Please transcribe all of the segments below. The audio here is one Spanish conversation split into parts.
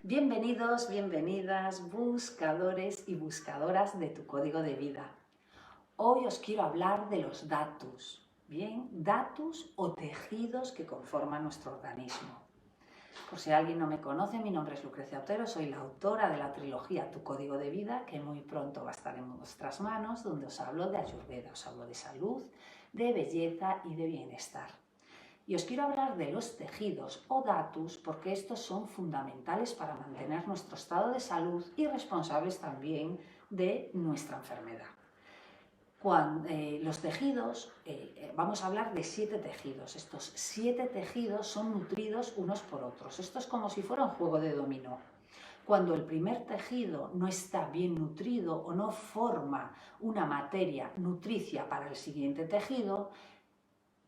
Bienvenidos, bienvenidas, buscadores y buscadoras de tu código de vida. Hoy os quiero hablar de los datus, ¿bien? Datus o tejidos que conforman nuestro organismo. Por si alguien no me conoce, mi nombre es Lucrecia Otero, soy la autora de la trilogía Tu Código de Vida, que muy pronto va a estar en vuestras manos, donde os hablo de Ayurveda, os hablo de salud, de belleza y de bienestar. Y os quiero hablar de los tejidos o datus porque estos son fundamentales para mantener nuestro estado de salud y responsables también de nuestra enfermedad. Los tejidos, vamos a hablar de 7 tejidos. Estos 7 tejidos son nutridos unos por otros. Esto es como si fuera un juego de dominó. Cuando el primer tejido no está bien nutrido o no forma una materia nutricia para el siguiente tejido,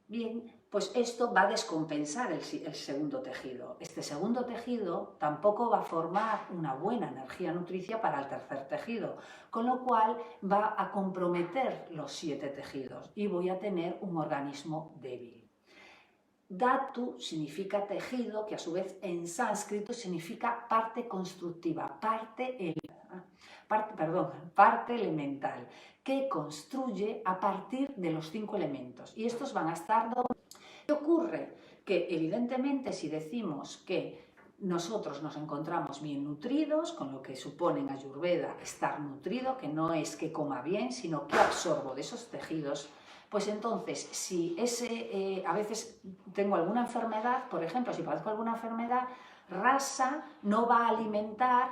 bien, pues esto va a descompensar el segundo tejido. Este segundo tejido tampoco va a formar una buena energía nutricia para el tercer tejido, con lo cual va a comprometer los 7 tejidos y voy a tener un organismo débil. Datu significa tejido, que a su vez en sánscrito significa parte constructiva, parte elemental, que construye a partir de los 5 elementos. Y estos van a estar... ¿Qué ocurre? Que evidentemente si decimos que nosotros nos encontramos bien nutridos, con lo que supone en Ayurveda estar nutrido, que no es que coma bien, sino que absorbo de esos tejidos, pues entonces si a veces tengo alguna enfermedad, por ejemplo, si padezco alguna enfermedad, rasa no va a alimentar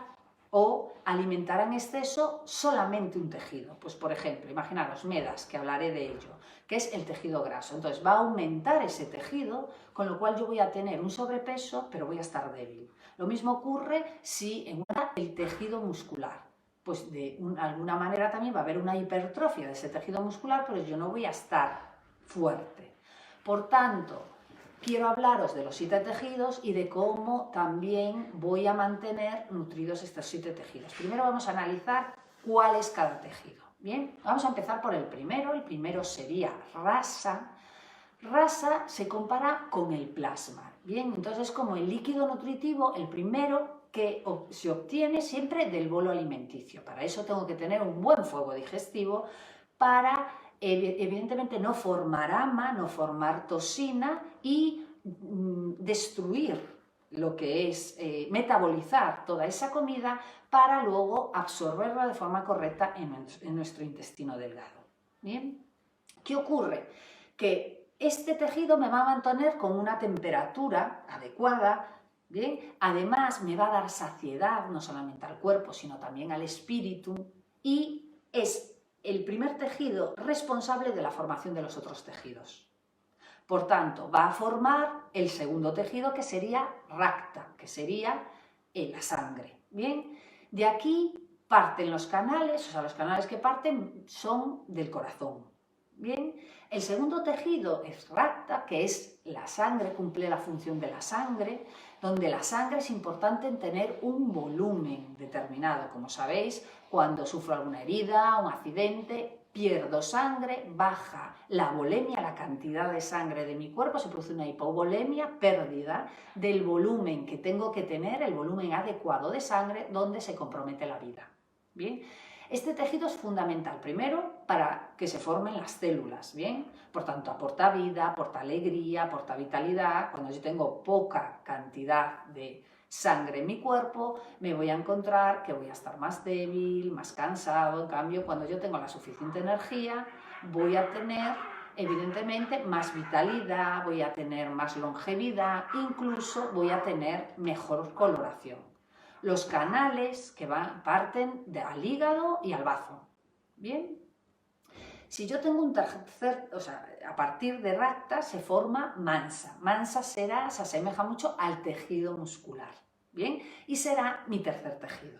o alimentará en exceso solamente un tejido. Pues por ejemplo, imaginaros MEDAS, que hablaré de ello, que es el tejido graso. Entonces va a aumentar ese tejido, con lo cual yo voy a tener un sobrepeso, pero voy a estar débil. Lo mismo ocurre si en el tejido muscular. Pues de alguna manera también va a haber una hipertrofia de ese tejido muscular, pero yo no voy a estar fuerte. Por tanto, quiero hablaros de los 7 tejidos y de cómo también voy a mantener nutridos estos 7 tejidos. Primero vamos a analizar cuál es cada tejido. Bien, vamos a empezar por el primero sería rasa. Rasa se compara con el plasma. Bien, entonces como el líquido nutritivo, el primero que se obtiene siempre del bolo alimenticio. Para eso tengo que tener un buen fuego digestivo para, evidentemente, no formar ama, no formar toxina y destruir lo que es metabolizar toda esa comida para luego absorberla de forma correcta en nuestro intestino delgado. ¿Bien? ¿Qué ocurre? Que este tejido me va a mantener con una temperatura adecuada. Bien, además me va a dar saciedad no solamente al cuerpo, sino también al espíritu, y es el primer tejido responsable de la formación de los otros tejidos. Por tanto, va a formar el segundo tejido, que sería Rakta, que sería la sangre. Bien, de aquí parten los canales, o sea, los canales que parten son del corazón. Bien, el segundo tejido es Rakta, que es la sangre, cumple la función de la sangre, donde la sangre es importante en tener un volumen determinado. Como sabéis, cuando sufro alguna herida, un accidente, pierdo sangre, baja la volemia, la cantidad de sangre de mi cuerpo, se produce una hipovolemia, pérdida del volumen que tengo que tener, el volumen adecuado de sangre, donde se compromete la vida. Bien. Este tejido es fundamental, primero, para que se formen las células, ¿bien? Por tanto, aporta vida, aporta alegría, aporta vitalidad. Cuando yo tengo poca cantidad de sangre en mi cuerpo, me voy a encontrar que voy a estar más débil, más cansado. En cambio, cuando yo tengo la suficiente energía, voy a tener, evidentemente, más vitalidad, voy a tener más longevidad, incluso voy a tener mejor coloración. Los canales que parten al hígado y al bazo. Bien, si yo tengo un tercer, o sea, a partir de Rakta se forma Mansa. Mansa se asemeja mucho al tejido muscular. Bien, y será mi tercer tejido.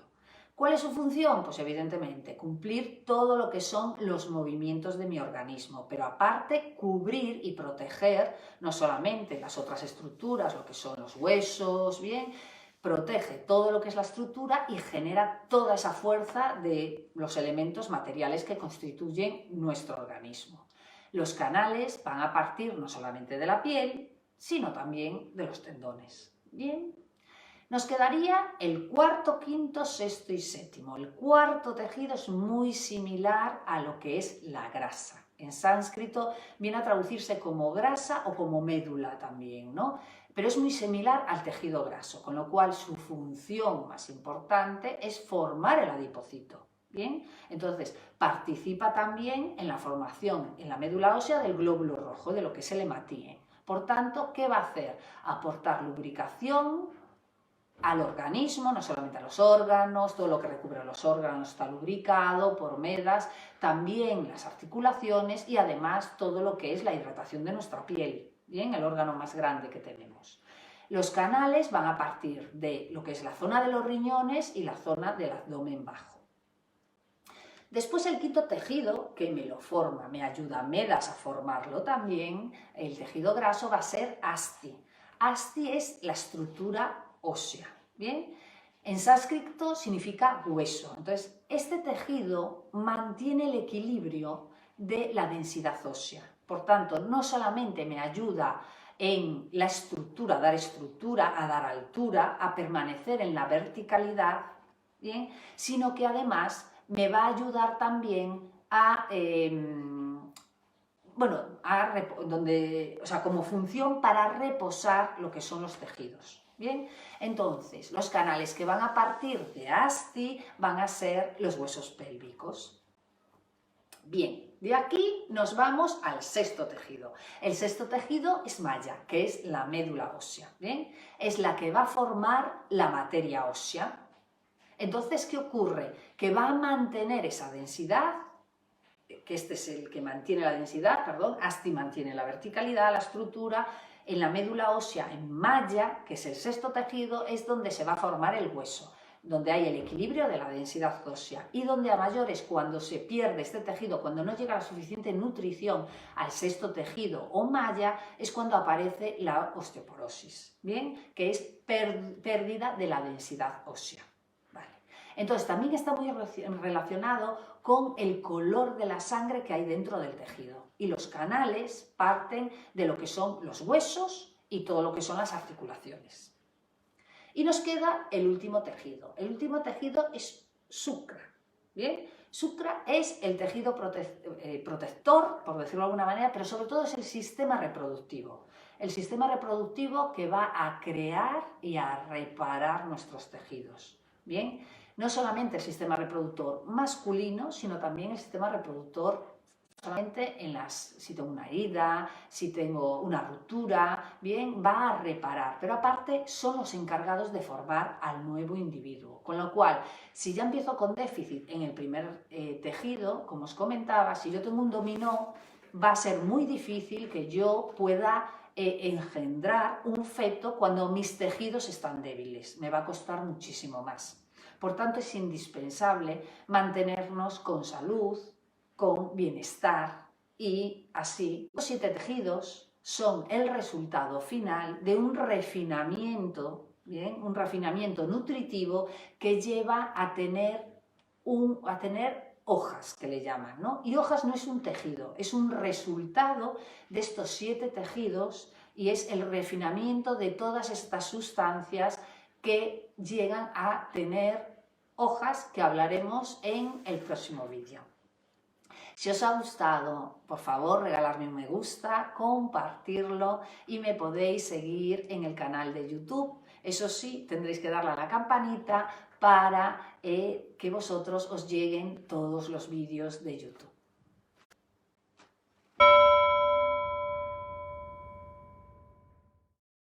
¿Cuál es su función? Pues evidentemente cumplir todo lo que son los movimientos de mi organismo, pero aparte cubrir y proteger no solamente las otras estructuras, lo que son los huesos, bien, protege todo lo que es la estructura y genera toda esa fuerza de los elementos materiales que constituyen nuestro organismo. Los canales van a partir no solamente de la piel, sino también de los tendones. Bien, Nos quedaría el cuarto, quinto, sexto y séptimo. El cuarto tejido es muy similar a lo que es la grasa. En sánscrito viene a traducirse como grasa o como médula también, ¿no? Pero es muy similar al tejido graso, con lo cual su función más importante es formar el adipocito. ¿Bien? Entonces, participa también en la formación en la médula ósea del glóbulo rojo, de lo que es el hematíe. Por tanto, ¿qué va a hacer? Aportar lubricación al organismo, no solamente a los órganos, todo lo que recubre los órganos está lubricado por medas, también las articulaciones y además todo lo que es la hidratación de nuestra piel, ¿bien? El órgano más grande que tenemos. Los canales van a partir de lo que es la zona de los riñones y la zona del abdomen bajo. Después el quinto tejido, que me lo forma, me ayuda a medas a formarlo también, el tejido graso va a ser asti. Asti es la estructura ósea, ¿bien? En sánscrito significa hueso. Entonces, este tejido mantiene el equilibrio de la densidad ósea. Por tanto, no solamente me ayuda en la estructura, a dar altura, a permanecer en la verticalidad, ¿bien? Sino que además me va a ayudar también a, como función para reposar lo que son los tejidos. Bien, entonces los canales que van a partir de asti van a ser los huesos pélvicos. Bien, de aquí nos vamos al sexto tejido. El sexto tejido es malla, que es la médula ósea. Bien, es la que va a formar la materia ósea. Entonces, ¿qué ocurre? Que va a mantener esa densidad, que este es el que mantiene la densidad, asti mantiene la verticalidad, la estructura. En la médula ósea, en malla, que es el sexto tejido, es donde se va a formar el hueso, donde hay el equilibrio de la densidad ósea y donde a mayores, cuando se pierde este tejido, cuando no llega la suficiente nutrición al sexto tejido o malla, es cuando aparece la osteoporosis, ¿bien? Que es pérdida de la densidad ósea. Entonces, también está muy relacionado con el color de la sangre que hay dentro del tejido. Y los canales parten de lo que son los huesos y todo lo que son las articulaciones. Y nos queda el último tejido. El último tejido es sucra. ¿Bien? Sucra es el tejido protector, por decirlo de alguna manera, pero sobre todo es el sistema reproductivo. El sistema reproductivo que va a crear y a reparar nuestros tejidos. ¿Bien? No solamente el sistema reproductor masculino, sino también el sistema reproductor solamente si tengo una herida, si tengo una ruptura, bien, va a reparar. Pero aparte son los encargados de formar al nuevo individuo. Con lo cual, si ya empiezo con déficit en el primer tejido, como os comentaba, si yo tengo un dominó, va a ser muy difícil que yo pueda engendrar un feto cuando mis tejidos están débiles. Me va a costar muchísimo más. Por tanto, es indispensable mantenernos con salud, con bienestar y así. Los 7 tejidos son el resultado final de un refinamiento, ¿bien? Un refinamiento nutritivo que lleva a tener hojas, que le llaman, ¿no? Y hojas no es un tejido, es un resultado de estos 7 tejidos y es el refinamiento de todas estas sustancias que llegan a tener hojas, que hablaremos en el próximo vídeo. Si os ha gustado, por favor, regalarme un me gusta, compartirlo y me podéis seguir en el canal de YouTube. Eso sí, tendréis que darle a la campanita para que vosotros os lleguen todos los vídeos de YouTube.